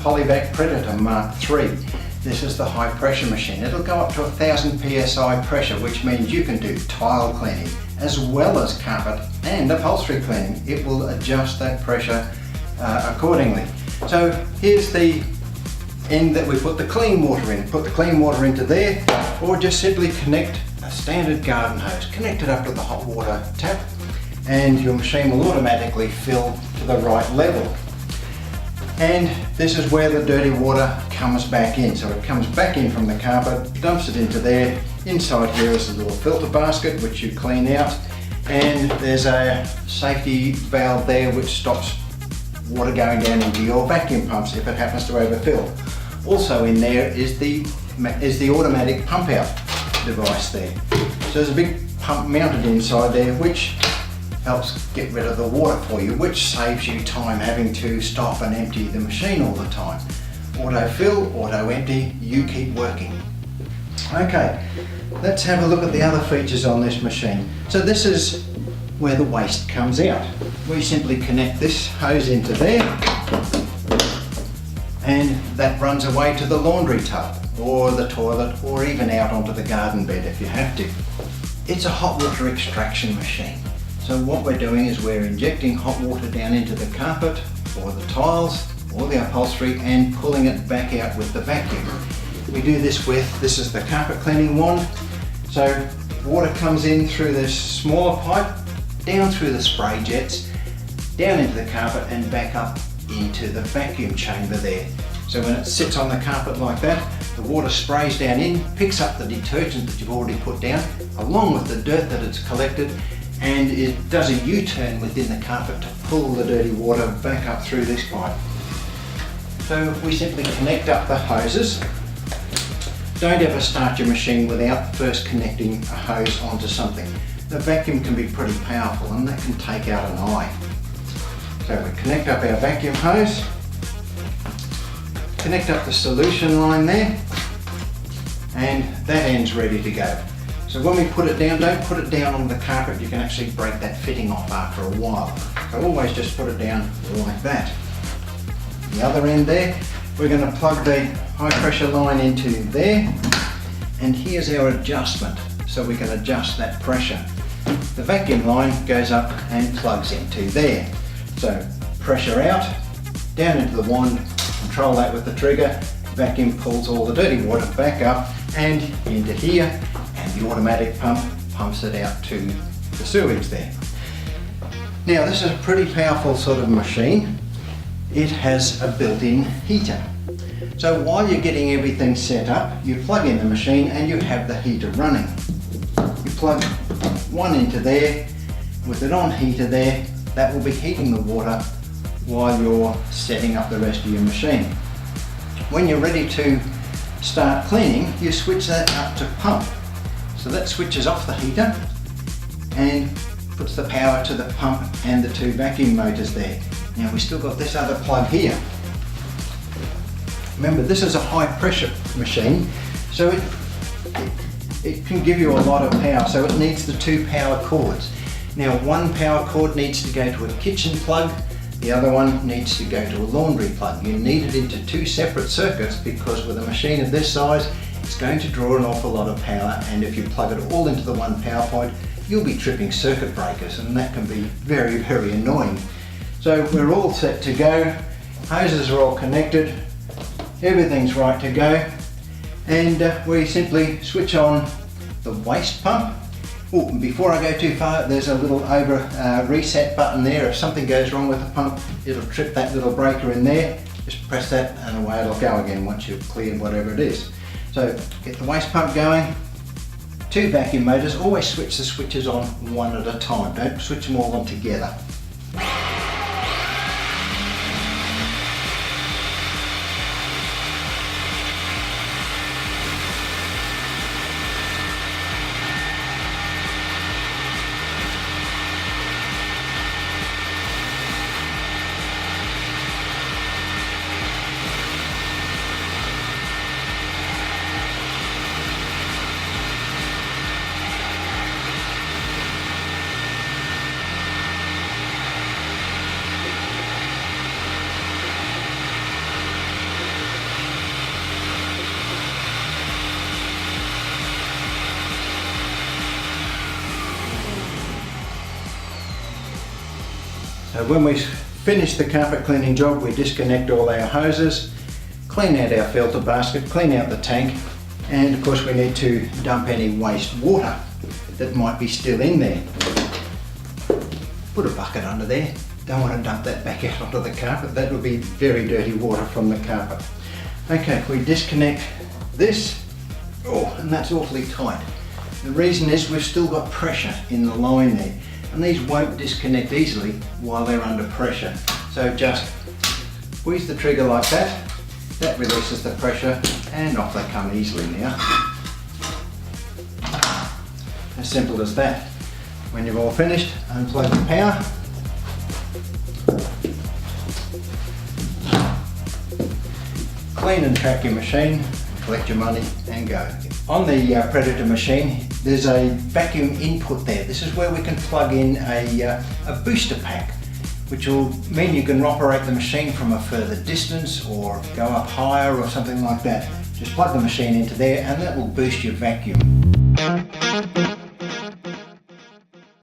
Polivac Predator Mark III. This is the high pressure machine. It'll go up to 1000 psi pressure, which means you can do tile cleaning as well as carpet and upholstery cleaning. It will adjust that pressure accordingly. So here's the end that we put the clean water in. Put the clean water into there, or just simply connect a standard garden hose. Connect it up to the hot water tap and your machine will automatically fill to the right level. And this is where the dirty water comes back in. So it comes back in from the carpet, dumps it into there. Inside here is a little filter basket which you clean out, and there's a safety valve there which stops water going down into your vacuum pumps if it happens to overfill. Also in there is the automatic pump out device there. So there's a big pump mounted inside there which helps get rid of the water for you, which saves you time having to stop and empty the machine all the time. Auto fill, auto empty, you keep working. Okay, let's have a look at the other features on this machine. So this is where the waste comes out. We simply connect this hose into there and that runs away to the laundry tub or the toilet or even out onto the garden bed if you have to. It's a hot water extraction machine. So what we're doing is we're injecting hot water down into the carpet or the tiles or the upholstery and pulling it back out with the vacuum. We do this this is the carpet cleaning wand. So water comes in through this smaller pipe, down through the spray jets, down into the carpet and back up into the vacuum chamber there. So when it sits on the carpet like that, the water sprays down in, picks up the detergent that you've already put down, along with the dirt that it's collected, and it does a U-turn within the carpet to pull the dirty water back up through this pipe. So we simply connect up the hoses. Don't ever start your machine without first connecting a hose onto something. The vacuum can be pretty powerful and that can take out an eye. So we connect up our vacuum hose, connect up the solution line there, and that end's ready to go. So when we put it down, don't put it down on the carpet, you can actually break that fitting off after a while. So always just put it down like that. The other end there, we're going to plug the high pressure line into there, and here's our adjustment, so we can adjust that pressure. The vacuum line goes up and plugs into there. So pressure out, down into the wand, control that with the trigger, vacuum pulls all the dirty water back up and into here, and the automatic pump pumps it out to the sewage there. Now this is a pretty powerful sort of machine. It has a built-in heater. So while you're getting everything set up, you plug in the machine and you have the heater running. You plug one into there, with it on heater there, that will be heating the water while you're setting up the rest of your machine. When you're ready to start cleaning, you switch that up to pump. So that switches off the heater and puts the power to the pump and the two vacuum motors there. Now we've still got this other plug here. Remember, this is a high pressure machine, so it can give you a lot of power, so it needs the two power cords. Now one power cord needs to go to a kitchen plug, the other one needs to go to a laundry plug. You need it into two separate circuits because with a machine of this size, it's going to draw an awful lot of power, and if you plug it all into the one power point, you'll be tripping circuit breakers, and that can be very, very annoying. So we're all set to go, hoses are all connected, everything's right to go, and we simply switch on the waste pump. Oh, and before I go too far, there's a little reset button there. If something goes wrong with the pump, it'll trip that little breaker in there. Just press that and away it'll go again once you've cleared whatever it is. So get the waste pump going, two vacuum motors, always switch the switches on one at a time, don't switch them all on together. So when we finish the carpet cleaning job, we disconnect all our hoses, clean out our filter basket, clean out the tank, and of course we need to dump any waste water that might be still in there. Put a bucket under there. Don't want to dump that back out onto the carpet. That would be very dirty water from the carpet. Okay, we disconnect this. Oh, and that's awfully tight. The reason is we've still got pressure in the line there, and these won't disconnect easily while they're under pressure. So just squeeze the trigger like that. That releases the pressure, and off they come easily now. As simple as that. When you've all finished, unplug the power. Clean and track your machine, collect your money and go. On the Predator machine, there's a vacuum input there. This is where we can plug in a booster pack, which will mean you can operate the machine from a further distance or go up higher or something like that. Just plug the machine into there and that will boost your vacuum.